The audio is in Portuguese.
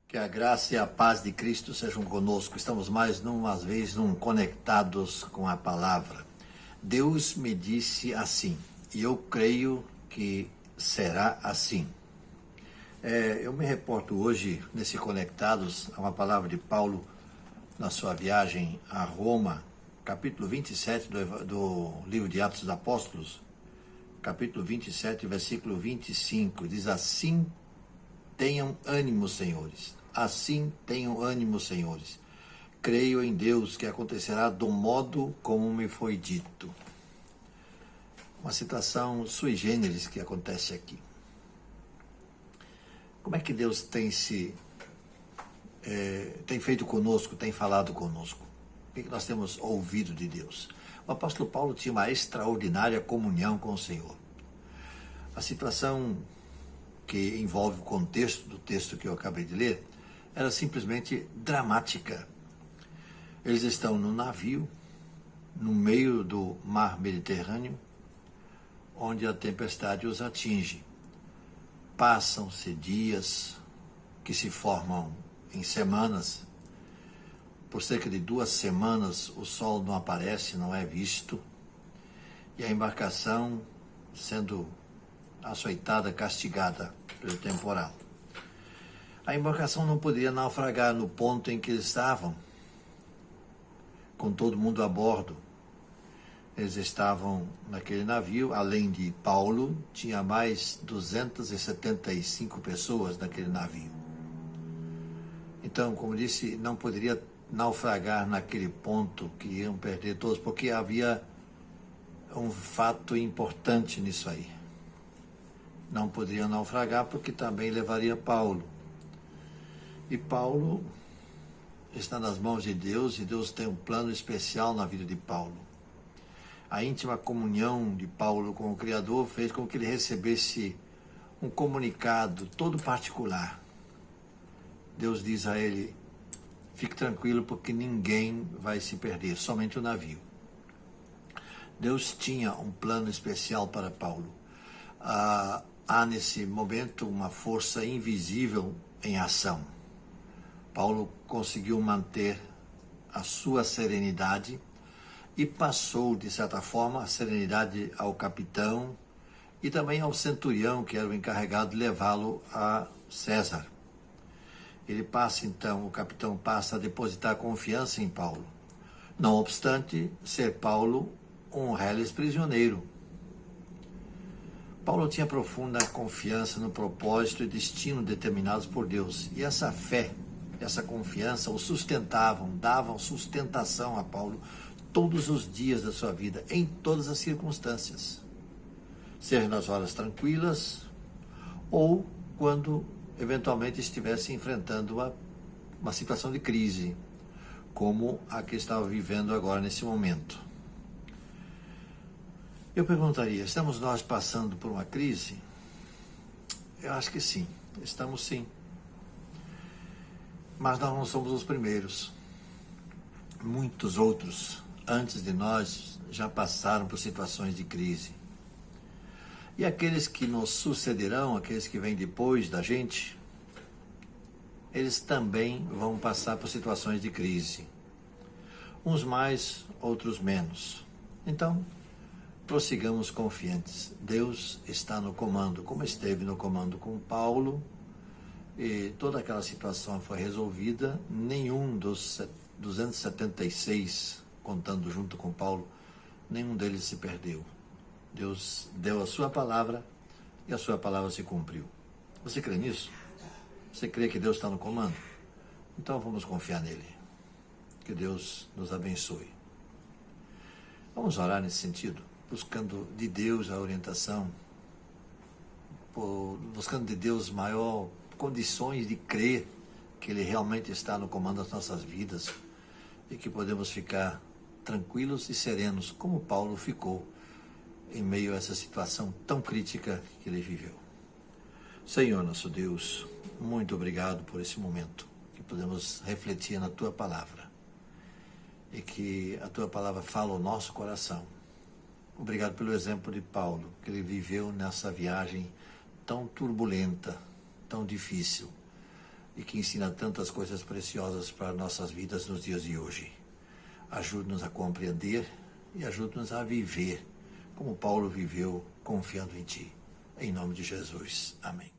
Que a graça e a paz de Cristo sejam conosco. Estamos mais uma vez conectados com a palavra. Deus me disse assim, e eu creio que será assim. Eu me reporto hoje, nesse Conectados, a uma palavra de Paulo na sua viagem a Roma, capítulo 27 do livro de Atos dos Apóstolos, capítulo 27, versículo 25, diz assim: tenham ânimo, senhores. Assim tenham ânimo, senhores. Creio em Deus que acontecerá do modo como me foi dito. Uma situação sui generis que acontece aqui. Como é que Deus tem feito conosco, tem falado conosco? O que nós temos ouvido de Deus? O apóstolo Paulo tinha uma extraordinária comunhão com o Senhor. A situação que envolve o contexto do texto que eu acabei de ler, era simplesmente dramática. Eles estão no navio, no meio do mar Mediterrâneo, onde a tempestade os atinge. Passam-se dias que se formam em semanas. Por cerca de 2 semanas o sol não aparece, não é visto, e a embarcação sendo açoitada, castigada pelo temporal. A embarcação não poderia naufragar no ponto em que eles estavam, com todo mundo a bordo. Eles estavam naquele navio, além de Paulo, tinha mais 275 pessoas naquele navio. Então, como disse, não poderia naufragar naquele ponto que iam perder todos, porque havia um fato importante nisso aí. Não poderiam naufragar porque também levaria Paulo. E Paulo está nas mãos de Deus, e Deus tem um plano especial na vida de Paulo. A íntima comunhão de Paulo com o Criador fez com que ele recebesse um comunicado todo particular. Deus diz a ele: fique tranquilo, porque ninguém vai se perder, somente o navio. Deus tinha um plano especial para Paulo. Há nesse momento uma força invisível em ação. Paulo conseguiu manter a sua serenidade e passou, de certa forma, a serenidade ao capitão e também ao centurião, que era o encarregado de levá-lo a César. O capitão passa a depositar confiança em Paulo. Não obstante ser Paulo um reles prisioneiro. Paulo tinha profunda confiança no propósito e destino determinados por Deus. E essa fé, essa confiança o sustentavam, davam sustentação a Paulo todos os dias da sua vida, em todas as circunstâncias. Seja nas horas tranquilas ou quando eventualmente estivesse enfrentando uma situação de crise, como a que estava vivendo agora nesse momento. Eu perguntaria, estamos nós passando por uma crise? Eu acho que sim, estamos sim. Mas nós não somos os primeiros. Muitos outros, antes de nós, já passaram por situações de crise. E aqueles que nos sucederão, aqueles que vêm depois da gente, eles também vão passar por situações de crise. Uns mais, outros menos. Então, prossigamos confiantes. Deus está no comando, como esteve no comando com Paulo, e toda aquela situação foi resolvida. Nenhum dos 276, contando junto com Paulo, nenhum deles se perdeu. Deus deu a sua palavra e a sua palavra se cumpriu. Você crê nisso? Você crê que Deus está no comando? Então vamos confiar nele. Que Deus nos abençoe. Vamos orar nesse sentido, buscando de Deus a orientação, buscando de Deus maior condições de crer que Ele realmente está no comando das nossas vidas e que podemos ficar tranquilos e serenos, como Paulo ficou em meio a essa situação tão crítica que ele viveu. Senhor nosso Deus, muito obrigado por esse momento, que podemos refletir na Tua Palavra e que a Tua Palavra fala ao nosso coração. Obrigado pelo exemplo de Paulo, que ele viveu nessa viagem tão turbulenta, tão difícil. e que ensina tantas coisas preciosas para nossas vidas nos dias de hoje. Ajude-nos a compreender e ajude-nos a viver como Paulo viveu, confiando em Ti. Em nome de Jesus. Amém.